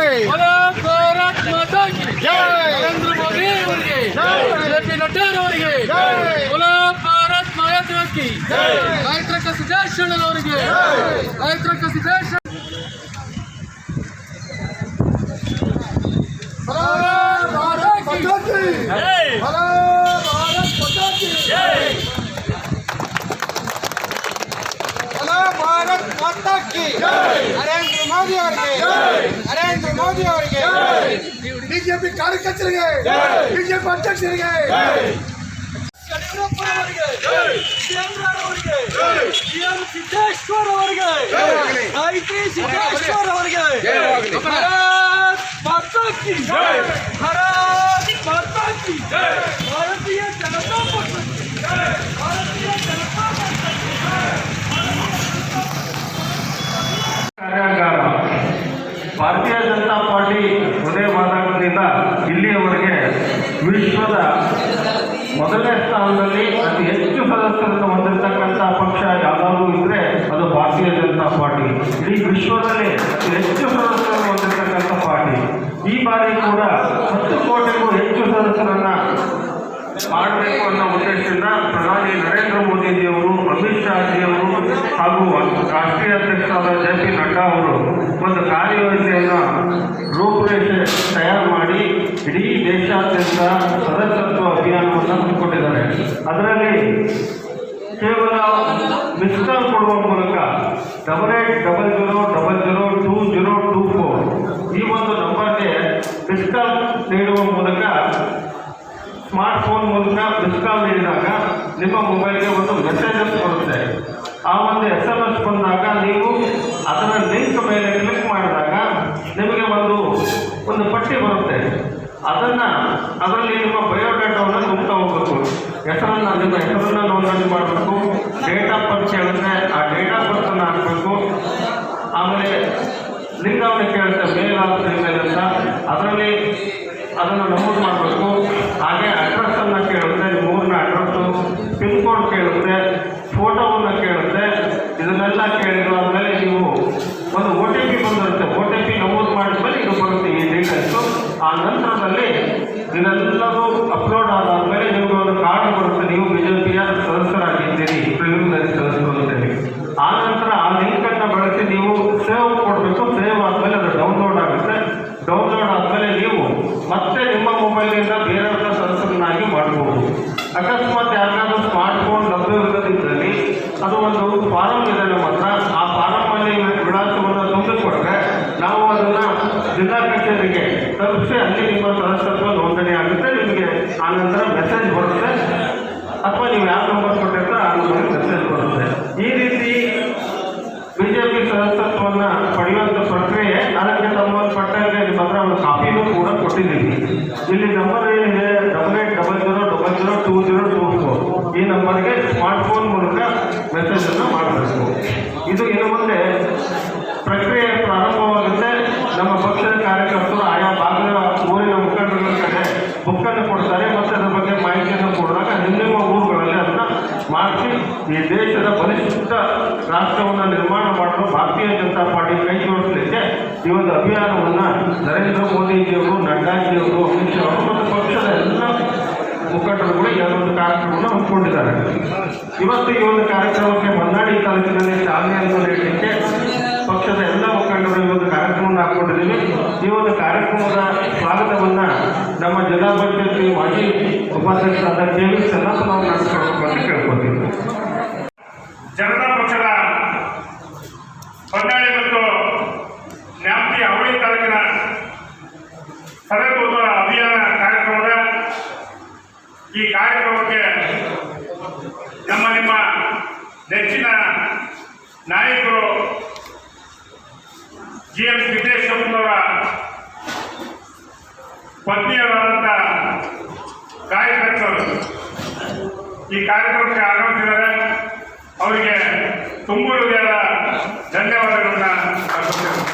ಭಾರತ್ ಮಾತಾ ಕಿ ನರೇಂದ್ರ ಮೋದಿ ಅವರಿಗೆ ಜೆಪಿ ನಡ್ಡಾ ಅವರಿಗೆ ಭಾರತ್ ಮಾತಾ ಕಿ ಗಾಯತ್ರಿ ಸಿದ್ದೇಶ್ವರ ಅವರಿಗೆ ಗಾಯತ್ರಿ ಸಿದ್ದೇಶ್ವರ भारत माता की नरेंद्र मोदी नरेंद्र मोदी बीजेपी कार्यकर्तರಿಗೆ बीजेपी अध्यक्षರಿಗೆ सिद्धेश्वर गायत्री सिद्धेश्वर भारत माता की भारत माता की भारतीय जनता पार्टी भारतीय जनता ಕಾರ್ಯಾಗಾರ ಭಾರತೀಯ ಜನತಾ ಪಾರ್ಟಿ ಉದಯವಾದಾಗಲಿಂದ ಇಲ್ಲಿಯವರೆಗೆ ವಿಶ್ವದ ಮೊದಲನೇ ಸ್ಥಾನದಲ್ಲಿ ಅತಿ ಹೆಚ್ಚು ಸದಸ್ಯರನ್ನು ಹೊಂದಿರತಕ್ಕಂಥ ಪಕ್ಷ ಯಾವುದಾದ್ರೂ ಇದ್ದರೆ ಅದು ಭಾರತೀಯ ಜನತಾ ಪಾರ್ಟಿ. ಇಡೀ ವಿಶ್ವದಲ್ಲಿ ಅತಿ ಹೆಚ್ಚು ಸದಸ್ಯರನ್ನು ಹೊಂದಿರತಕ್ಕಂಥ ಪಾರ್ಟಿ. ಈ ಬಾರಿ ಕೂಡ 10 ಕೋಟಿಗೂ ಹೆಚ್ಚು ಸದಸ್ಯರನ್ನು ಮಾಡಬೇಕು ಅನ್ನೋ ಉದ್ದೇಶದಿಂದ ಪ್ರಧಾನಿ ನರೇಂದ್ರ ಮೋದಿಜಿಯವರು, ಅಮಿತ್ ಶಾಜಿಯವರು ಹಾಗೂ ರಾಷ್ಟ್ರೀಯ ಅಧ್ಯಕ್ಷರಾದ ಜೆಪಿ ನಡ್ಡಾ ಅವರು ಒಂದು ಕಾರ್ಯಯೋಜನೆಯನ್ನು ರೂಪುರೇಷೆ ತಯಾರು ಮಾಡಿ ಇಡೀ ದೇಶಾದ್ಯಂತ ಸದಸ್ಯತ್ವ ಅಭಿಯಾನವನ್ನು ಹಮ್ಮಿಕೊಂಡಿದ್ದಾರೆ. ಅದರಲ್ಲಿ ಕೇವಲ ಮಿಸ್ ಕಾಲ್ ಕೊಡುವ ಮೂಲಕ 8800002024 ಈ ಒಂದು ನಂಬರ್ಗೆ ಮಿಸ್ ಕಾಲ್ ನೀಡುವ ಮೂಲಕ ಸ್ಮಾರ್ಟ್ಫೋನ್ ಮೂಲಕ ಮಿಸ್ ಕಾಲ್ ನೀಡಿದಾಗ ನಿಮ್ಮ ಮೊಬೈಲ್ಗೆ ಒಂದು ಮೆಸೇಜಸ್ ಬರುತ್ತೆ. ಆ ಒಂದು SMS ಬಂದಾಗ ನೀವು ಅದರ ಲಿಂಕ್ ಮೇಲೆ ಕ್ಲಿಕ್ ಮಾಡಿದಾಗ ನಿಮಗೆ ಒಂದು ಪಟ್ಟಿ ಬರುತ್ತೆ. ಅದರಲ್ಲಿ ನಿಮ್ಮ ಬಯೋಡೇಟಾವನ್ನು ತುಂಬ್ತಾ ಹೋಗಬೇಕು. ನಿಮ್ಮ ಹೆಸರನ್ನು ನೋಂದಣಿ ಮಾಡಬೇಕು. ಡೇಟ್ ಆಫ್ ಬರ್ತ್ ಕೇಳುತ್ತೆ, ಆ ಡೇಟ್ ಆಫ್ ಬರ್ತನ್ನು ಹಾಕಬೇಕು. ಆಮೇಲೆ ಲಿಂಗವನ್ನು ಕೇಳುತ್ತೆ, ಮೇಲ್ ಆಫ್ ಫೀಮೇಲ್ ಅಂತ, ಅದರಲ್ಲಿ ಅದನ್ನು ನಮೂದು ಮಾಡಬೇಕು. ಹಾಗೆ ಅಡ್ರೆಸ್ಸನ್ನು ಕೇಳುತ್ತೆ, ನಿಮ್ಮ ಊರಿನ ಅಡ್ರೆಸ್ಸು, ಪಿನ್ ಕೋಡ್ ಕೇಳುತ್ತೆ, ಫೋಟೋವನ್ನು ಕೇಳುತ್ತೆ. ಇದನ್ನೆಲ್ಲ ಕೇಳಿದಾದ್ಮೇಲೆ ನೀವು ಒಂದು OTP ಬಂದಿರುತ್ತೆ. OTP ನಮೂದು ಮಾಡಿದ್ಮೇಲೆ ಇದು ಬರುತ್ತೆ ಈ ಡೀಟೇಲ್ಸು. ಆ ನಂತರದಲ್ಲಿ ಇದೆಲ್ಲವೂ ಅಪ್ಲೋಡ್ ಆದಾದ್ಮೇಲೆ ನಿಮಗೆ ಒಂದು ಕಾರ್ಡ್ ಬರುತ್ತೆ. ನೀವು BJPಯ ಸದಸ್ಯರಾಗಿದ್ದೀರಿ, ಪ್ರಿಲಿಮಿನರಿ ಸದಸ್ಯರು ಅಂತೇಳಿ. ಆ ನಂತರ ಆ ಲಿಂಕನ್ನು ಬಳಸಿ ನೀವು ಸೇವ್ ಕೊಡಬೇಕು. ಸೇವ್ ಆದಮೇಲೆ ಅದು ಡೌನ್ಲೋಡ್ ಆಗುತ್ತೆ. ಡೌನ್ಲೋಡ್ ಆದಮೇಲೆ ನೀವು ಮತ್ತೆ ನಿಮ್ಮ ಮೊಬೈಲ್ನಿಂದ ಬೇರೆಯವರ ಸದಸ್ಯರನ್ನಾಗಿ ಮಾಡಬಹುದು. ಅಕಸ್ಮಾತ್ ಯಾರಿಗಾದ್ರೂ ಸ್ಮಾರ್ಟ್ಫೋನ್ ಲಭ್ಯವಿಲ್ಲದಿದ್ದಲ್ಲಿ ಅದು ಒಂದು ಫಾರಂ ಇದೆ ನಮ್ಮ ಹತ್ರ. ಆ ಫಾರಮಲ್ಲಿ ವಿಳಾಸವನ್ನು ತುಂಬಿಕೊಟ್ರೆ ನಾವು ಅದನ್ನು ಜಿಲ್ಲಾ ಕಚೇರಿಗೆ ತಲುಪಿಸಿ ಅಲ್ಲಿ ನಿಮ್ಮ ಸದಸ್ಯತ್ವ ನೋಂದಣಿ ಆಗುತ್ತೆ. ನಿಮಗೆ ಆ ನಂತರ ಮೆಸೇಜ್ ಬರುತ್ತೆ, ಅಥವಾ ನೀವು ಯಾವ ನಂಬರ್ ಕೊಟ್ಟಿರ್ತಾರೆ ಆ ನಂಬರ್ಗೆ ಮೆಸೇಜ್ ಬರುತ್ತೆ. ಈ ರೀತಿ ಬಿಜೆಪಿ ಸದಸ್ಯತ್ವವನ್ನು ಪಡೆಯುವಂಥ ಪ್ರಕ್ರಿಯೆ. ಅದಕ್ಕೆ ಸಂಬಂಧಪಟ್ಟಂಗೆ ನಿಮ್ಮ ಹತ್ರ ಒಂದು ಕಾಪಿನೂ ಕೂಡ ಕೊಟ್ಟಿದ್ದೀವಿ. ಇಲ್ಲಿ ನಂಬರ್ ಏನಿದೆ 8800002024 ಈ ನಂಬರ್ಗೆ ಸ್ಮಾರ್ಟ್ಫೋನ್ ಮೂಲಕ ಮೆಸೇಜನ್ನು ಮಾಡಬೇಕು. ಇದು ಇನ್ನು ಮುಂದೆ ಪ್ರಕ್ರಿಯೆ ಪ್ರಾರಂಭವಾಗುತ್ತೆ. ನಮ್ಮ ಪಕ್ಷದ ಕಾರ್ಯಕರ್ತರು ಆಯಾ ಭಾಗದ ಊರಿನ ಮುಖಂಡರ ಕಡೆ ಬುಕ್ಕನ್ನು ಕೊಡ್ತಾರೆ ಮತ್ತು ಅದರ ಬಗ್ಗೆ ಮಾಹಿತಿಯನ್ನು ಕೊಡಿದಾಗ ನಿಮ್ಮ ಊರುಗಳಲ್ಲಿ ಅದನ್ನು ಮಾಡಿಸಿ ಈ ದೇಶದ ಬಲಿಷ್ಠ ರಾಷ್ಟ್ರವನ್ನು ನಿರ್ಮಾಣ ಮಾಡಲು ಭಾರತೀಯ ಜನತಾ ಪಾರ್ಟಿ ಕೈ ಜೋಡಿಸಲಿಕ್ಕೆ ಈ ಒಂದು ಅಭಿಯಾನವನ್ನು ನರೇಂದ್ರ ಮೋದಿಜಿಯವರು, ನಡ್ಡಾಜಿಯವರು, ಅಮಿತ್ ಶಾ ಅವರು ಮತ್ತು ಪಕ್ಷದ ಎಲ್ಲ ಮುಖಂಡರುಗಳು ಈ ಒಂದು ಕಾರ್ಯಕ್ರಮವನ್ನು ಹಮ್ಮಿಕೊಂಡಿದ್ದಾರೆ. ಇವತ್ತು ಈ ಒಂದು ಕಾರ್ಯಕ್ರಮಕ್ಕೆ ಹೊನ್ನಾಳಿ ತಾಲೂಕಿನಲ್ಲಿ ಚಾಲನೆಯನ್ನು ನೀಡಲಿಕ್ಕೆ ಪಕ್ಷದ ಎಲ್ಲ ಮುಖಂಡರು ಈ ಒಂದು ಕಾರ್ಯಕ್ರಮವನ್ನು ಹಾಕ್ಕೊಂಡಿದ್ದೀವಿ. ಈ ಒಂದು ಕಾರ್ಯಕ್ರಮದ ಸ್ವಾಗತವನ್ನು ನಮ್ಮ ಜಿಲ್ಲಾ ಪಂಚಾಯತಿ ಮಾಜಿ ಉಪಾಧ್ಯಕ್ಷರಾದ KV ಚೆನ್ನಪ್ಪನವರು ನಡೆಸಿಕೊಡಬೇಕು ಅಂತ ಕೇಳ್ಕೊತೀವಿ. ಜನತಾ ಪಕ್ಷದ ಹೊನ್ನಾಳಿ ಮತ್ತು ನ್ಯಾಮತಿ ಅವಳಿ ತಾಲೂಕಿನ ಸದಸ್ಯತ್ವ ಅಭಿಯಾನ ಕಾರ್ಯಕ್ರಮದ ಈ ಕಾರ್ಯಕ್ರಮಕ್ಕೆ ನಿಮ್ಮ ನೆಚ್ಚಿನ ನಾಯಕರು GM ಸಿದ್ದೇಶ್ವರನವರ ಪತ್ನಿಯವರಾದಂಥ ಕಾರ್ಯಕರ್ತರು ಈ ಕಾರ್ಯಕ್ರಮಕ್ಕೆ ಆಗಮಿಸಿದ್ದಾರೆ. ಅವರಿಗೆ ತುಂಬು ಹೃದಯದ ಧನ್ಯವಾದಗಳನ್ನು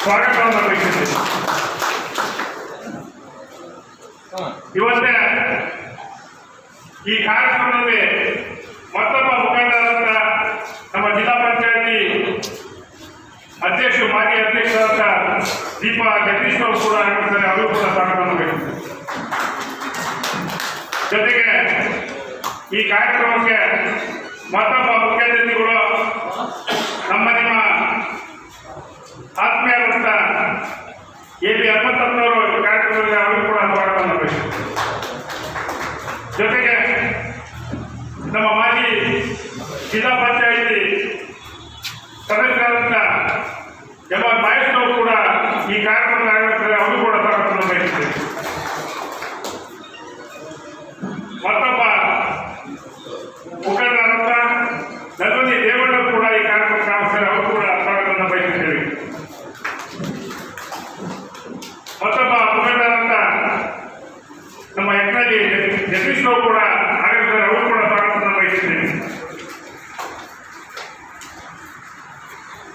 ಸ್ವಾಗತವನ್ನು ಅರ್ಪಿಸುತ್ತೇನೆ. ಇವತ್ತೇ ಈ ಕಾರ್ಯಕ್ರಮದಲ್ಲಿ ಮತ್ತೊಬ್ಬ ಮುಖಂಡರಾದ ನಮ್ಮ ಜಿಲ್ಲಾ ಪಂಚಾಯತಿ ಮಾಜಿ ಅಧ್ಯಕ್ಷರಾದ ದೀಪ ಜಗದೀಶ್ ಅವರು ಕೂಡ ಆಗಿರ್ತಾರೆ, ಅವರು ಕೂಡ ಸ್ವಾಗತವನ್ನು ಬಯಸುತ್ತಾರೆ. ಜೊತೆಗೆ ಈ ಕಾರ್ಯಕ್ರಮಕ್ಕೆ ಮತ್ತೊಬ್ಬ ಮುಖ್ಯ ಅತಿಥಿಗಳು ನಿಮ್ಮ ಆತ್ಮೀಯರಾದಂಥ AB ಹನುಮಂತಪ್ಪನವರು ಕಾರ್ಯಕ್ರಮದಲ್ಲಿ ಅವರು ಕೂಡ ಸ್ವಾಗತವನ್ನು ಬಯಸುತ್ತಾರೆ. ಜೊತೆಗೆ ನಮ್ಮ ಮಾಜಿ ಜಿಲ್ಲಾ ಪಂಚಾಯಿತಿ ಸದಸ್ಯರಾದಂಥ ಮಹೇಶ್ ಅವರು ಕೂಡ ಈ ಕಾರ್ಯಕ್ರಮದಲ್ಲಿ ಆಗಿರ್ತಾರೆ, ಅವರು ಕೂಡ ಸ್ವಾಗತವನ್ನು ಬಯಸುತ್ತಾರೆ. ಮತ್ತೊಬ್ಬ ಮುಖಂಡರಾದಂಥ ನಲ್ವನಿ ದೇವಣ್ಣರು ಕೂಡ ಈ ಕಾರ್ಯಕ್ರಮಕ್ಕೆ ಆಗಮಿಸ್ತಾರೆ, ಅವರು ಕೂಡ ಸ್ವಾಗತವನ್ನು ಬಯಸುತ್ತೇವೆ. ಮತ್ತೊಬ್ಬ ಮುಖಂಡರಾದಂಥ ನಮ್ಮ ಯಜ್ಞಾಜಿ ಜಗದೀಶ್ ಅವರು ಕೂಡ ಆಗಿರ್ತಾರೆ, ಅವರು ಕೂಡ ಸ್ವಾಗತವನ್ನು ಬಯಸುತ್ತೇವೆ.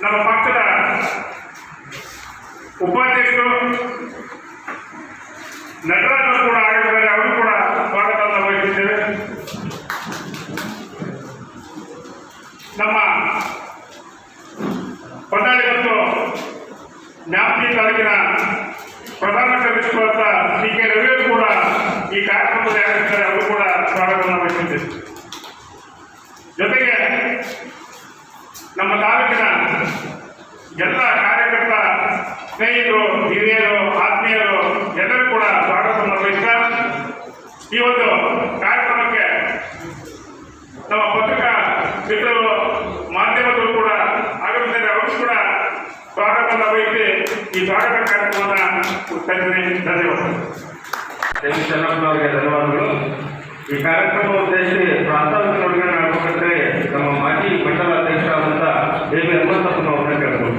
ನಮ್ಮ ಪಕ್ಷದ ಉಪಾಧ್ಯಕ್ಷರು ನಟರಾಜ್ ಅವರು ಕೂಡ ಆಗಿರ್ತಾರೆ, ಅವರು ಕೂಡ ಸ್ವಾಗತವನ್ನು ಬಯಸುತ್ತೇವೆ. ನಮ್ಮ ಹೊನ್ನಾಳಿ ಮತ್ತು ನ್ಯಾಮತಿ ತಾಲೂಕಿನ ಪ್ರಧಾನ ಕಾರ್ಯದರ್ಶಿಗಳಾದ CK ರವಿಯವರು ಕೂಡ ಈ ಕಾರ್ಯಕ್ರಮದಲ್ಲಿ ಆಗಿರ್ತಾರೆ, ಅವರು ಕೂಡ ಸ್ವಾಗತವನ್ನು ಬಯಸುತ್ತೇವೆ. ಜೊತೆಗೆ ನಮ್ಮ ತಾಲೂಕಿನ ಎಲ್ಲ ಕಾರ್ಯಕರ್ತ ಸ್ನೇಹಿತರು, ಹಿರಿಯರು, ಆತ್ಮೀಯರು ಎಲ್ಲರೂ ಕೂಡ ಸ್ವಾಗತವನ್ನು ಬಯಸ್ತಾ ಈ ಒಂದು ಕಾರ್ಯಕ್ರಮಕ್ಕೆ ನಮ್ಮ ಪತ್ರಿಕಾ ಮಿತ್ರರು, ಮಾಧ್ಯಮಗಳು ಕೂಡ ಆಗಮಿಸಿದರೆ ಅವರು ಕೂಡ ಸ್ವಾಗತವನ್ನು ಬಯಸಿ ಈ ಸ್ವಾಗತ ಕಾರ್ಯಕ್ರಮವನ್ನು ಉತ್ತರಿಸಿದೆ. ಧನ್ಯವಾದಗಳು. ಅವರಿಗೆ ಧನ್ಯವಾದಗಳು. ಈ ಕಾರ್ಯಕ್ರಮ ಉದ್ದೇಶಿಸಿ ಪ್ರಾಸ್ತಾವಿಕ ನುಡಿಗಳನ್ನು ಆಡಬೇಕಂದ್ರೆ ನಮ್ಮ ಮಾಜಿ ಮಂಡಲ ಅಧ್ಯಕ್ಷರಾದಂಥ AB ಹನುಮಂತಪ್ಪನವ್ರನ್ನ ಕೇಳ್ಬೋದು.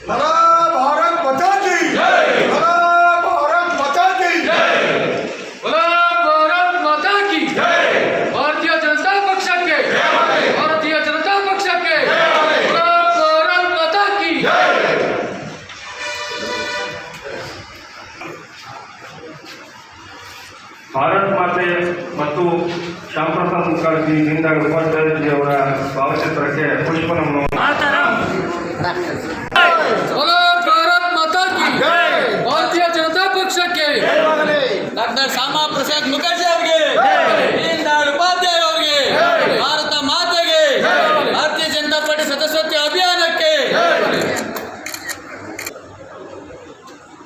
भारत माता की जय, भारत माता की जय, बोलो भारत माता की जय, भारतीय जनता पक्षಕ್ಕೆ भारतीय जनता पक्षಕ್ಕೆ बोलो भारत माता की जय. ಭಾರತ್ ಮಾತೆ ಮತ್ತು ಶ್ಯಾಮಪ್ರಸಾದ್ ಮುಖರ್ಜಿ ದೀನದಯಾಳ್ ಉಪಾಧ್ಯಾಯಜಿ ಅವರ ಭಾವಚಿತ್ರಕ್ಕೆ ಪುಷ್ಪ ನಮನ. बोलो भारत माता की जय, भारतीय जनता पक्षಕ್ಕೆ ಡಾಕ್ಟರ್ ಶ್ಯಾಮಾ ಪ್ರಸಾದ್ ಮುಖರ್ಜಿ ಅವರಿಗೆ, ದೀನದಯಾಳ್ ಉಪಾಧ್ಯಾಯ ಅವರಿಗೆ, ಭಾರತ ಮಾತೆಗೆ, ಭಾರತೀಯ ಜನತಾ ಪಾರ್ಟಿ ಸದಸ್ಯತ್ವ ಅಭಿಯಾನಕ್ಕೆ.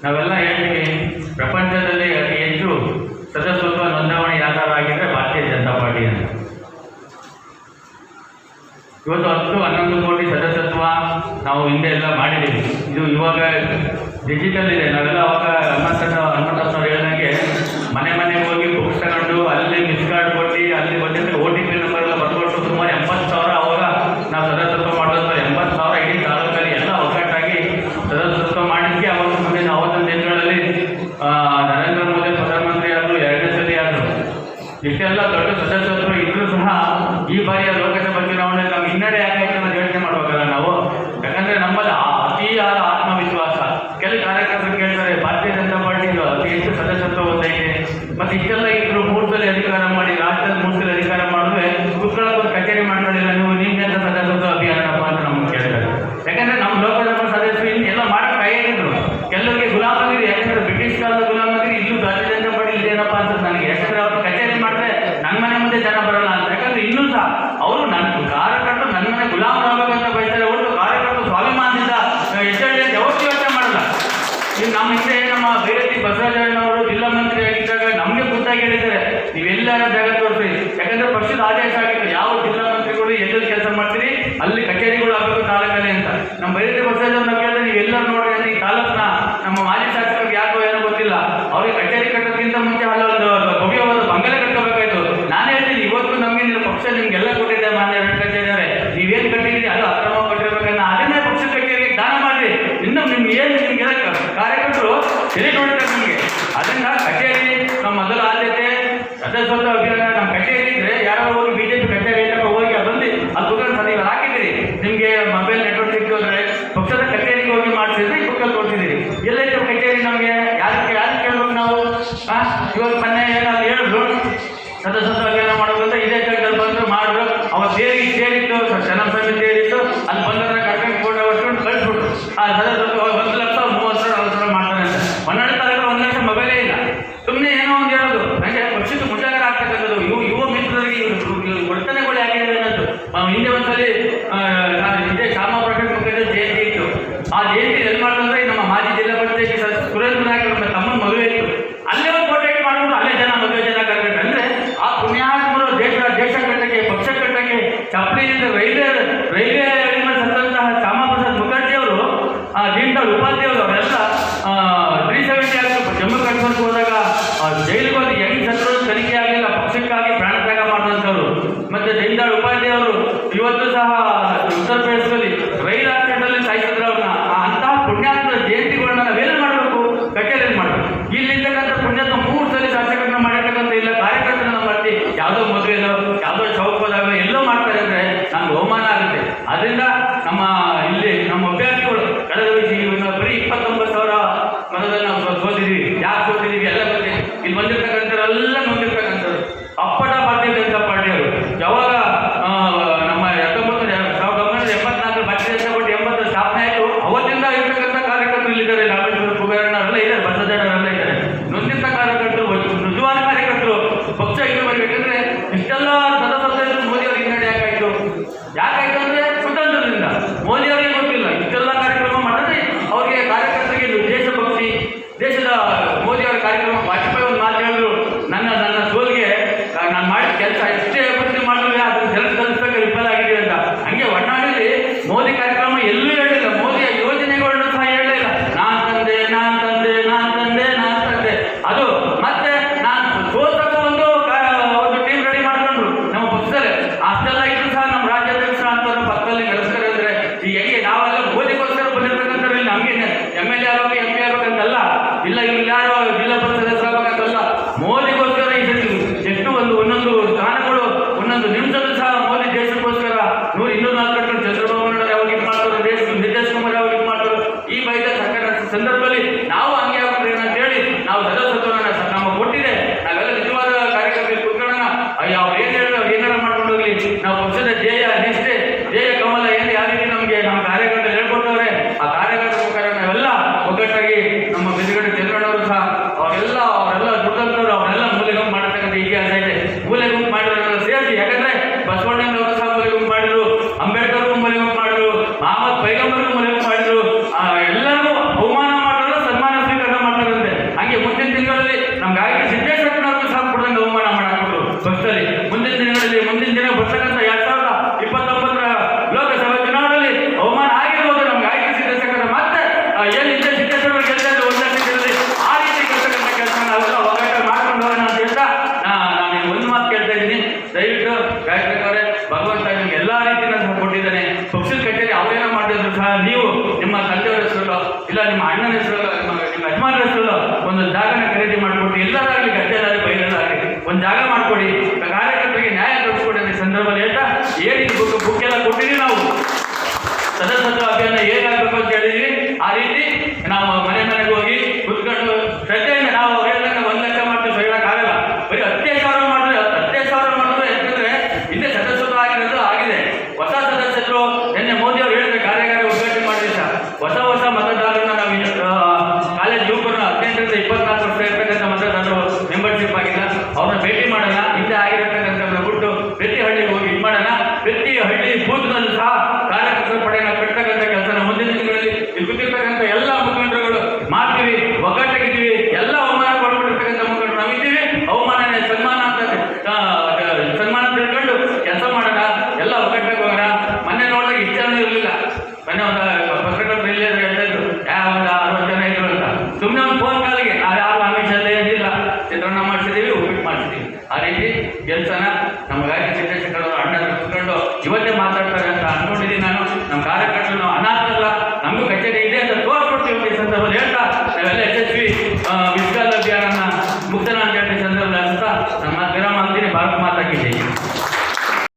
ನಾವೆಲ್ಲ ಹೇಳ್ತೀವಿ, ಪ್ರಪಂಚದಲ್ಲಿ ಅತಿ ಹೆಚ್ಚು ಸದಸ್ಯತ್ವ ನೋಂದಾವಣಿ ಯಾರಾಗಿದ್ರೆ ಭಾರತೀಯ ಜನತಾ ಪಾರ್ಟಿ ಅಂತ. ಇವತ್ತು 10-11 ಕೋಟಿ ಸದಸ್ಯತ್ವ ನಾವು ಹಿಂದೆ ಎಲ್ಲ ಮಾಡಿದ್ದೀವಿ. ಇದು ಇವಾಗ ಡಿಜಿಟಲ್ ಇದೆ. ನಾವೆಲ್ಲ ಅವಾಗ ಹನುಮಂತಪ್ಪನವ್ರು ಹೇಳಿದಂಗೆ ಮನೆ ಮನೆಗೆ ಹೋಗಿ ಬುಕ್ಸ್ ತಗೊಂಡು ಅಲ್ಲಿ ಮಿಸ್ ಕಾರ್ಡ್ ಕೊಟ್ಟು ಅಲ್ಲಿ ಬಂದಿದ್ರೆ OTP ನಂಬರ್ ಎಲ್ಲ ಬರ್ಕೊಟ್ಟು ಸುಮಾರು 80,000 ಅವಾಗ ನಾವು ಸದಸ್ಯತ್ವ ಮಾಡೋದು. 80,000 ಇಡೀ ತಾಲೂಕಲ್ಲಿ ಎಲ್ಲ ಒಗ್ಗಟ್ಟಾಗಿ ಸದಸ್ಯತ್ವ ಮಾಡಿದ್ವಿ. ಅವಾಗ ಮುಂದೆ ಅವತ್ತೊಂದು ದಿನಗಳಲ್ಲಿ ನರೇಂದ್ರ ಮೋದಿ ಪ್ರಧಾನಮಂತ್ರಿ ಆದರು, 2ನೇ ಸಲ ಆದರು. ಇಷ್ಟೆಲ್ಲ ದೊಡ್ಡ ಸದಸ್ಯತ್ವ ಇದ್ರೂ ಸಹ ಈ ಬಾರಿಯ ಲೋಕಸಭಾ ಚುನಾವಣೆಯಲ್ಲಿ ನಾವು ಹಿನ್ನಡೆ ಯಾಕಾಯ್ತು ಅನ್ನೋದು ಯೋಚನೆ ಮಾಡ್ಬೇಕಲ್ಲ ನಾವು. ಯಾಕಂದ್ರೆ ನಮ್ಮಲ್ಲಿ ಅತಿಯಾದ ಆತ್ಮವಿಶ್ವಾಸ. ಕೆಲವು ಕಾರ್ಯಕರ್ತರು ಕೇಳ್ತಾರೆ, ಭಾರತೀಯ ಜನತಾ ಪಾರ್ಟಿ ಅತಿ ಹೆಚ್ಚು ಸದಸ್ಯತ್ವ ಹೊಂದೈತೆ, ಮತ್ತೆ ಇಷ್ಟೆಲ್ಲ ಇದ್ರು 3 ಸಲ ಅಧಿಕಾರ ಮಾಡಿ, ರಾಜ್ಯದಲ್ಲಿ 3 ಸಲ ಅಧಿಕಾರ ಮಾಡಿದ್ರೆ ಕುತ್ಕೊಳ್ಳೋಕೆ ಕಚೇರಿ ಮಾಡ್ಕೊಳ್ಳಿಲ್ಲ, ನೀವು ನಿಮ್ಗೆಂತ ಸದಸ್ಯತ್ವ ಅಭಿಯಾನಪ್ಪ ಅಂತ ನಮ್ಗೆ ಕೇಳ್ತಾರೆ. ಯಾಕಂದ್ರೆ ನಮ್ಮ ಲೋಕಸಭಾ ಸದಸ್ಯರು ಎಲ್ಲ ಮಾಡಕ್ಕೆ ಕೈಯಾಗಿದ್ರು. ಕೆಲವರಿಗೆ ಗುಲಾಮಗಿರಿ, ಯಾಕಂದ್ರೆ ಬ್ರಿಟಿಷ್ ಕಾಲದ ಗುಲಾಮಗಿರಿ, ಇಲ್ಲೂ ಭಾರತೀಯ ಜನತಾ ಪಾರ್ಟಿ ಇಲ್ಲೇನಪ್ಪ ಅಂತ ನನಗೆ. ಯಾಕಂದ್ರೆ ಅವ್ರು ಕಚೇರಿ ಮಾಡಿದ್ರೆ ನನ್ನ ಮನೆ ಮುಂದೆ ಜನ ಬರಲ್ಲ ಅಂತ. ಯಾಕಂದ್ರೆ ಇನ್ನೂ ಸಹ ಅವರು ನನ್ನ ಕಾರ್ಯಕರ್ತರು ನನ್ನ ಮನೆ ಗುಲಾಮರಾಗಬೇಕಂತ ಬಯಸ್ತಾರೆ ಹೊರತು ಕಾರ್ಯಕರ್ತರು ಸ್ವಾಭಿಮಾನದಿಂದ ಹೆಜ್ಜೆ ಯಾವತ್ತೂ ಯೋಚನೆ ಮಾಡಲ್ಲ. ಈಗ ನಮ್ಮ ಹಿಂದೆ ನಮ್ಮ ಬೈರತಿ ಬಸವರಾಜಣ್ಣವರು ಜಿಲ್ಲಾ ಮಂತ್ರಿ ಆಗಿದ್ದಾಗ ನಮಗೆ ಖುದ್ದಾಗಿ ಹೇಳಿದ್ದಾರೆ, ನೀವೆಲ್ಲರ ಜಾಗ ತೋರಿಸಿ. ಯಾಕಂದ್ರೆ ಪಕ್ಷದ ಆದೇಶ ಆಗಿತ್ತು, ಯಾವ ಜಿಲ್ಲಾ ಮಂತ್ರಿಗಳು ಎಲ್ಲೆಲ್ಲಿ ಕೆಲಸ ಮಾಡ್ತೀರಿ ಅಲ್ಲಿ ಕಚೇರಿಗಳು ಆಗಬೇಕು ತಾಲೂಕಲ್ಲಿ ಅಂತ. ನಮ್ಮ ಬೈರತಿ ಬಸವರಾಜಣ್ಣ ಕೇಳಿದ್ರೆ ನೀವೆಲ್ಲರೂ ನೋಡಿ ಅಂತ. ಈ ತಾಲೂಕಿನ ನಮ್ಮ ಮಾಜಿ ಶಾಸಕರಿಗೆ ಯಾಕೋ ಏನೋ ಗೊತ್ತಿಲ್ಲ, ಅವ್ರಿಗೆ ಕಚೇರಿ ಕಟ್ಟೋದಕ್ಕಿಂತ ಮುಂಚೆ ಅಲ್ಲೊಂದು ಭವ್ಯವಾದ ಬಂಗಲೆ ಕಟ್ಟಬೇಕಾಯ್ತು. ನಾನು ಹೇಳ್ತೀನಿ, ಇವತ್ತು ನಮಗೆ ನಿಮ್ಮ ಪಕ್ಷ ನಿಮ್ಗೆಲ್ಲ ಕೊಟ್ಟಿದ್ದೆ ಮಾನ್ಯ ಕಚೇರಿಯವರೇ, ನೀವೇನು ಕಟ್ಟಿದ್ದೀರಿ ಅದು ಅಕ್ರಮ ಕಟ್ಟಿರ್ಬೇಕನ್ನ ಅದನ್ನೇ ಪಕ್ಷ ಕಚೇರಿಗೆ ದಾನ ಮಾಡಿ. ಇನ್ನು ನಿಮ್ಗೆ ಏನು ನಿಮ್ಗೆಲ್ಲ ಕಾರ್ಯಕರ್ತರು ಸರಿ ನೋಡ್ತಾರೆ ನಿಮಗೆ. ಅದನ್ನ ಕಚೇರಿ ನಮ್ಮ ಮೊದಲ ಆದ್ಯತೆ ಸದಸ್ಯತ್ವ ಅಭಿಯಾನ. ನಮ್ಮ ಕಚೇರಿ ಇದ್ರೆ ಯಾರೋ ಹೋಗಿ BJP ಕಚೇರಿ ಇಲ್ಲಪ್ಪ ಹೋಗಿ ಅದೊಂದು ಅದು ಬುಕ್ಕಲ್ಲಿ ನೀವು ಹಾಕಿದ್ದೀರಿ. ನಿಮಗೆ ಮೊಬೈಲ್ ನೆಟ್ವರ್ಕ್ ಸಿಕ್ತು ಅಂದರೆ ಪಕ್ಷದ ಕಚೇರಿಗೆ ಹೋಗಿ ಮಾಡಿಸಿದ್ರೆ ಈ ಬುಕ್ಕಲ್ಲಿ ತೋರಿಸಿದ್ದೀರಿ. ಎಲ್ಲೈತೆ ಕಚೇರಿ ನಮಗೆ ಯಾರಿಗೆ ಕೇಳ್ಬೇಕು ನಾವು? ಇವಾಗ ಮೊನ್ನೆ ಏನಾದ್ರು ಹೇಳಿದ್ರು ಸದಸ್ಯತ್ವ ಅಭಿಯಾನ ಮಾಡೋದ್ರಿಂದ ಇದೇ ಜಾಗದಲ್ಲಿ ಬಂದರು ಮಾಡಿದ್ರು. ಅವತ್ತು ಸೇರಿತ್ತು ಜನ ಸಮಿತಿ ಸೇರಿತ್ತು, ಅಲ್ಲಿ ಬಂದ್ರೆ ಕರ್ಕೊಂಡು ಫೋಟೋ ಹೊಡ್ಕೊಂಡು ಕಳಿಸ್ಬಿಟ್ರು. ಆ ಸದಸ್ಯತ್ವ 1 ಲಕ್ಷ 30,000 40,000 ಮಾಡ್ತಾರೆ ಅಂತ. 12 ತಾರೀಕು 1 ಲಕ್ಷ ಮೊಬೈಲೇ ಇಲ್ಲ. ಸುಮ್ಮನೆ ಏನೋ ಒಂದು ಹೇಳೋದು. ನನಗೆ ಪಕ್ಷಕ್ಕೆ ಮುಂಜಾಗ್ರ ಆಗ್ತಕ್ಕಂಥದ್ದು ಯುವ ಮಿತ್ರರಿಗೆ ವರ್ತನೆಗಳು ಯಾಕಿದೆ ಅನ್ನೋದು. ಹಿಂದೆ ಒಂದ್ಸಲಿ ಇದೇ ಶ್ಯಾಮಾ ಪ್ರಕಾಶ್ ಮುಖರ್ಜಿ ಜಯಂತಿ ಇತ್ತು. ಆ ಜಯಂತಿ ಎಲ್ಲಿ ಮಾಡಿದ್ರೆ ನಮ್ಮ ಮಾಜಿ ಜಿಲ್ಲಾ ಪಂಚಾಯತ್ ಸುರೇಂದ್ರ ನಾಯಕ್ ನಮ್ಮ ತಮ್ಮನ ಮದುವೆ ಇತ್ತು. ಅಲ್ಲೇ ಒಂದು ಫೋಟೋ ಇಟ್ಟು ಮಾಡಿಬಿಟ್ಟು ಅಲ್ಲೇ ಮದುವೆ ಜನ ಕರ್ಕೊಂಡು. ಅಂದರೆ ಆ ಪುಣ್ಯಾತ್ಮರು ದೇಶ ಕಟ್ಟಕ್ಕೆ ಪಕ್ಷ ಕಟ್ಟಕ್ಕೆ ಚಪ್ಪಲಿಯಿಂದ ರೈಲ್ವೆ ಸತ್ತಂತಹ ಶ್ಯಾಮಾ ಪ್ರಸಾದ್ ಮುಖರ್ಜಿ ಅವರು, ದೀನ್ ದಯಾಳ್ ಉಪಾಧ್ಯಾಯ ಅವರೆಲ್ಲ 370 ಆಕ್ಟ್ ಜಮ್ಮು ಕಾಶ್ಮೀರಕ್ಕೆ ಹೋದಾಗ ಜೈಲಿಗೆ ಹೋಗಿ ಹೆಂಗ್ ಸತ್ರು ತನಿಖೆ ಆಗಲಿಲ್ಲ, ಪಕ್ಷಕ್ಕಾಗಿ ಪ್ರಾಣ ತ್ಯಾಗ ಮಾಡಿದಂಥವ್ರು. ಮತ್ತೆ ದೀನ್ ದಯಾಳ್ ಉಪಾಧ್ಯಾಯ ಅವರು ಇವತ್ತು ಸಹ ಉತ್ತರ ಪ್ರದೇಶದಲ್ಲಿ ರೈಲ್ ಆಕ್ಸಿಡೆಂಟಲ್ಲಿ ಸಾಯಿಸಿದ್ರು ಅವ್ರನ್ನ. ಅಂತಹ ಪುಣ್ಯಾತ್ಮರ ಜಯಂತಿಗಳನ್ನ ನಾವೇನು ಮಾಡಬೇಕು? ಕಚೇರಿಯಲ್ಲಿ ಮಾಡಬೇಕು. ಇಲ್ಲಿರ್ತಕ್ಕಂಥ ಪುಣ್ಯಾತ್ಮ 3 ಸಲ ಶಾಸಕರನ್ನ ಮಾಡಿರ್ತಕ್ಕಂಥ ಇಲ್ಲ ಕಾರ್ಯಕರ್ತರನ್ನ ಮಾಡಿ ಯಾವುದೋ ಮದುವೆನೋ ಯಾವುದೋ ಚೌಕದಾಗ ಎಲ್ಲೋ ಮಾಡ್ತಾರೆ ಅಂದರೆ ನಮ್ಗೆ ಅವಮಾನ ಆಗುತ್ತೆ. ಅದರಿಂದ ನಮ್ಮ ಅಭ್ಯರ್ಥಿಗಳು ಕಳೆದ ಬರೀ 29,000 ಮತದಲ್ಲಿ ನಾವು ಸೋತಿದ್ದೀವಿ. ಯಾಕೆ ಸೋತಿದ್ದೀವಿ ಎಲ್ಲ ಗೊತ್ತಿದೆ. ಇಲ್ಲಿ ಬಂದಿರ್ತಕ್ಕಂಥವರೆಲ್ಲ ನೊಂದಿರ್ತಕ್ಕಂಥವ್ರು ಅಪ್ಪಟ ಭಾರತೀಯ ಜನತಾ ಪಾರ್ಟಿಯವರು. ಯಾವಾಗ ನಮ್ಮ 1974 ಭಾರತೀಯ ಜನತಾ ಪಾರ್ಟಿ 80 ಸ್ಥಾಪನೆ ಆಯಿತು, ಅವತ್ತಿಂದ ಇರ್ತಕ್ಕಂಥ ಕಾರ್ಯಕರ್ತರು ಇಲ್ಲಿದ್ದಾರೆ. ರಾಮೇಶ್ವರ ಪುಗಾರಣ್ಣವರೆಲ್ಲ ಇದ್ದಾರೆ, ಬಸವರಾಜರೆಲ್ಲ ಇದ್ದಾರೆ. ನೊಂದಿರ್ತ ಕಾರ್ಯಕರ್ತರು, ನಿಜವಾದ ಕಾರ್ಯಕರ್ತರು ಪಕ್ಷ ಇದು ಬರಬೇಕಂದ್ರೆ ಇಷ್ಟೆಲ್ಲ ಸದಸ್ಯರು ಮೋದಿ ಅವ್ರಿಗೆ ಹಿನ್ನಡೆ ಯಾಕಾಯಿತು ಅಂದರೆ ಕುತಂತ್ರದಿಂದ. ಮೋದಿ ಅವರಿಗೆ ಗೊತ್ತಿಲ್ಲ ಇಷ್ಟೆಲ್ಲ ಕಾರ್ಯಕ್ರಮ ಮಾಡಿದ್ರೆ ಅವ್ರಿಗೆ ಕಾರ್ಯಕರ್ತರಿಗೆ ದೇಶಭಕ್ತಿ, ದೇಶದ ಮೋದಿ ಅವರ ಕಾರ್ಯಕ್ರಮ. ವಾಜಪೇಯಿ ಒಂದು ಮಾತು ಹೇಳಿದ್ರು, ನನ್ನ ಸೋಲಿಗೆ ನಾನು ಮಾಡಿದ ಕೆಲಸ ಎಷ್ಟೇ ಅಭಿವೃದ್ಧಿ ಮಾಡಿದ್ರೆ ಅದನ್ನು ಕಲಿಸ್ಬೇಕು ವಿಫಲ ಆಗಿದೆ ಅಂತ. ಹಂಗೆ ಒಟ್ಟಾರೆಯಲ್ಲಿ ಮೋದಿ ಕಾರ್ಯಕ್ರಮ ಎಲ್ಲೂ ಹೇಳಿಲ್ಲ, ಮೋದಿಯ ಯೋಜನೆಗಳನ್ನು ಸಹ ಹೇಳಲಿಲ್ಲ. ನಾನು ತಂದೆ ಅದು ಮತ್ತೆ ನಾನು ಸೋತಕ್ಕೂ ಒಂದು ಟೀಮ್ ರೆಡಿ ಮಾಡ್ಕೊಂಡ್ರು ನಮ್ಮ ಪಕ್ಷದಲ್ಲೇ. ಅಷ್ಟೆಲ್ಲ ಇದ್ರು ಸಹ ನಮ್ಮ ರಾಜ್ಯಾಧ್ಯಕ್ಷರ ಅಂತವ್ರ ಪಕ್ಕದಲ್ಲಿ ನಡೆಸ್ತಾರೆ. ಅಂದರೆ ಈ ಹೆಂಗೆ ನಾವೆಲ್ಲ ಮೋದಿಗೋಸ್ಕರ ಬಂದಿರ್ತಕ್ಕಂಥವ್ರು ಇಲ್ಲಿ ನಮಗೆ MLA ಆಗಬೇಕು MP ಆಗ್ಬೇಕಂತಲ್ಲ, ಇಲ್ಲ ಇವ್ರು ಯಾರು ಜಿಲ್ಲಾ ಪರಿಷತ್ ಸದಸ್ಯರಾಗಬೇಕಂತಲ್ಲ. ಮೋದಿಗೋಸ್ಕರ ಎಷ್ಟು ಒಂದೊಂದು ಸ್ಥಾನಗಳು ಒಂದೊಂದು ನಿಮಿಷದೂ ಸಹ ಮೋದಿ ದೇಶಕ್ಕೋಸ್ಕರ 204 ಕಟ್ಟು ಚಂದ್ರಬಾಬು ನಾಯ್ಡು ಯಾವಾಗ ಇದು ಮಾಡ್ತಾರೆ, ನಿತೀಶ್ ಕುಮಾರ್ ಯಾವಾಗ ಇದು ಮಾಡ್ತಾರೆ. ಈ ಬೈದ ಸರ್ಕಾರ ಸಂದರ್ಭದಲ್ಲಿ ನಾವು ಹಂಗೆ ಆಗ್ಬಿಟ್ರೆ ಅಂತ ಹೇಳಿ ನಾವು ಸದಸ್ಯತ್ವನ ನಮ್ಮ ಕೊಟ್ಟಿದೆ. ನಾವೆಲ್ಲ ನಿಜವಾದ ಕಾರ್ಯಕ್ರಮದಲ್ಲಿ ಕುತ್ಕೊಳ್ಳೋಣ. ಅವ್ರು ಏನು ಹೇಳಿದ್ರು ಅವ್ರು ಏನಾರು ಮಾಡ್ಕೊಂಡು ಹೋಗ್ಲಿ. ನಾವು ಪಕ್ಷದ ಧ್ಯೇಯ ನಿಷ್ಠೆ ಧ್ಯೇಯ ಕಮಲ ಏನು ಯಾವ ರೀತಿ ನಮಗೆ ನಮ್ಮ ಕಾರ್ಯಕರ್ತರು ಹೇಳ್ಕೊಟ್ಟವ್ರೆ, ಆ ಕಾರ್ಯಕರ್ತರ ಮುಖಾಂತರ ನಾವೆಲ್ಲ ಒಗ್ಗಟ್ಟಾಗಿ ನಮ್ಮ ಬೆದಗಡೆ ಚಂದ್ರಣ್ಣವರು ಸಹ ಅವರೆಲ್ಲ ದುಡ್ಡಂತವ್ರು ಅವರೆಲ್ಲ ಮೂಲೆ ಗುಂಪು ಮಾಡಿರ್ತಕ್ಕಂಥ ಇತಿಹಾಸ ಇದೆ. ಮೂಲೆ ಗುಂಪು ಮಾಡಿರೋರೆಲ್ಲ ಸೇರಿಸಿ, ಯಾಕಂದ್ರೆ ಬಸವಣ್ಣನವರು ಸಹ ಮೂಲೆ ಗುಂಪು ಮಾಡಿದ್ರು, ಅಂಬೇಡ್ಕರ್ಗೂ ಮೂಲೆ ಗುಂಪು ಮಾಡಿದ್ರು, ಮಹಮ್ಮದ್ ಪೈಗಂಬರ್ಗೂ ಮೂಲೆ ಗುಂಪು ಮಾಡಿದ್ರು. ಎಲ್ಲರಿಗೂ ಅವಮಾನ ಮಾಡೋರು ಸನ್ಮಾನ ಸ್ವೀಕಾರ ಮಾಡ್ತಾರಂತೆ. ಹಂಗೆ ಮುಂದಿನ ತಿಂಗಳಲ್ಲಿ ನಮ್ಗೆ ಆಯ್ಕೆ ಸಿದ್ದೇಶ್ವರನವ್ರಿಗೂ ಸಹ ಕೊಡ್ದಂಗೆ ಅವಮಾನ ಮಾಡಾಕ್ಬಿಟ್ರು ಪಕ್ಷದಲ್ಲಿ. ಮುಂದಿನ ದಿನ ಬರ್ತಕ್ಕಂಥ 2029 ಲೋಕಸಭಾ ಚುನಾವಣೆಯಲ್ಲಿ ಅವಮಾನ ಆಗಿರ್ಬೋದು ನಮ್ಗೆ ಆಯ್ಕೆ ಸಿದ್ದೇಶ್ವರ. ಮತ್ತೆ ಏನಿದೆ ಸಿದ್ದೇಶ್ವರ ಗೆಲ್ತಾರೆ 1 ಲಕ್ಷ ಗೆಲ್ಲಿ ಆ ರೀತಿ ಕೆಲ್ಸಕ್ಕಂಥ ಕೆಲಸ ನಾವೆಲ್ಲ ಒಗ್ಗಟ್ಟ ಮಾಡ್ಕೊಂಡು ಹೋಗೋಣ ಅಂತ ಹೇಳ್ತಾ ನಾನು ಒಂದು ಮಾತು ಕೇಳ್ತಾ ಇದ್ದೀನಿ. ದಯವಿಟ್ಟು ಗಾಯಕರವರೇ, ಭಗವಂತ ನಿಮ್ಗೆ ಎಲ್ಲ ರೀತಿಯಿಂದ ಸಹ ಕೊಟ್ಟಿದ್ದಾನೆ. ಪಕ್ಷದ ಕಚೇರಿ ಅವರೇನೋ ಮಾಡಿದ್ರು ಸಹ ನೀವು ನಿಮ್ಮ ತಂದೆಯವರ ಹೆಸರಲ್ಲೋ ಇಲ್ಲ ನಿಮ್ಮ ಅಣ್ಣನ ಹೆಸರಲ್ಲೋ ನಿಮ್ಮ ಯಜಮಾನರ ಹೆಸರಲ್ಲೋ ಒಂದು ಜಾಗನ ಖರೀದಿ ಮಾಡಿಕೊಟ್ಟು, ಎಲ್ಲರಾಗಲಿ ಗದ್ದೆಲಾಗಲಿ ಬೈಲಾಗಲಿ ಒಂದು ಜಾಗ ಮಾಡಿಕೊಡಿ, ಕಾರ್ಯಕರ್ತರಿಗೆ ನ್ಯಾಯ ತೋರಿಸ್ಕೊಡಿ ಅನ್ನೋ ಸಂದರ್ಭದಲ್ಲಿ ಹೇಳ್ತಾ ಏನಿದೆ ಬುಕ್ ಎಲ್ಲ ಕೊಟ್ಟಿದ್ದೀವಿ. ನಾವು ಸದಸ್ಯತ್ವ ಅಭಿಯಾನ ಹೇಗಾಗಬೇಕು ಅಂತ ಹೇಳಿದ್ವಿ. ಆ ರೀತಿ ನಾವು ಮನೆಗೆ ಹೋಗಿ ಕುತ್ಕೊಂಡು ಶ್ರದ್ಧೆಯಿಂದ ನಾವು ಹೇಳಿದಾಗ 1 ಲಕ್ಷ ಮಾಡ್ತೀವಿ ಹೇಳೋಕ್ಕಾಗಲ್ಲ. ಬರೀ 15,000 ಮಾಡಿದ್ರೆ ಯಾಕಂದ್ರೆ ಹಿಂದೆ ಸದಸ್ಯತ್ವ ಆಗಿರೋದು ಆಗಿದೆ. ಹೊಸ ಸದಸ್ಯರು ನಿನ್ನೆ ಮೋದಿ ಅವರು ಹೇಳಿದ್ರೆ ಕಾರ್ಯಾಗಾರ ಉದ್ಘಾಟನೆ ಮಾಡಿದ್ರೆ ಹೊಸ ಮತದಾರರನ್ನ ನಾವು ಕಾಲೇಜ್ ಯುವಕರನ್ನ 18 ರಿಂದ 24 ವರ್ಷ ಇರ್ತಕ್ಕಂಥ ಮತದಾರರು ಮೆಂಬರ್ಶಿಪ್ ಆಗಿಲ್ಲ, ಅವ್ರನ್ನ ಭೇಟಿ ಮಾಡೋಣ. ಹಿಂದೆ ಆಗಿರತಕ್ಕಂಥ ಬಿಟ್ಟು ಪ್ರತಿ ಹಳ್ಳಿಗೆ ಹೋಗಿ ಇದು ಮಾಡೋಣ. ಪ್ರತಿ ಹಳ್ಳಿ ಬೂತ್ನಲ್ಲೂ ಸಹ ಕಾರ್ಯಕರ್ತರ ಪಡೆಯನ್ನು ಕಟ್ಟತಕ್ಕಂಥ ಕೆಲಸ ಮುಂದಿನ ದಿನಗಳಲ್ಲಿ ಗೊತ್ತಿರ್ತಕ್ಕಂಥ ಎಲ್ಲ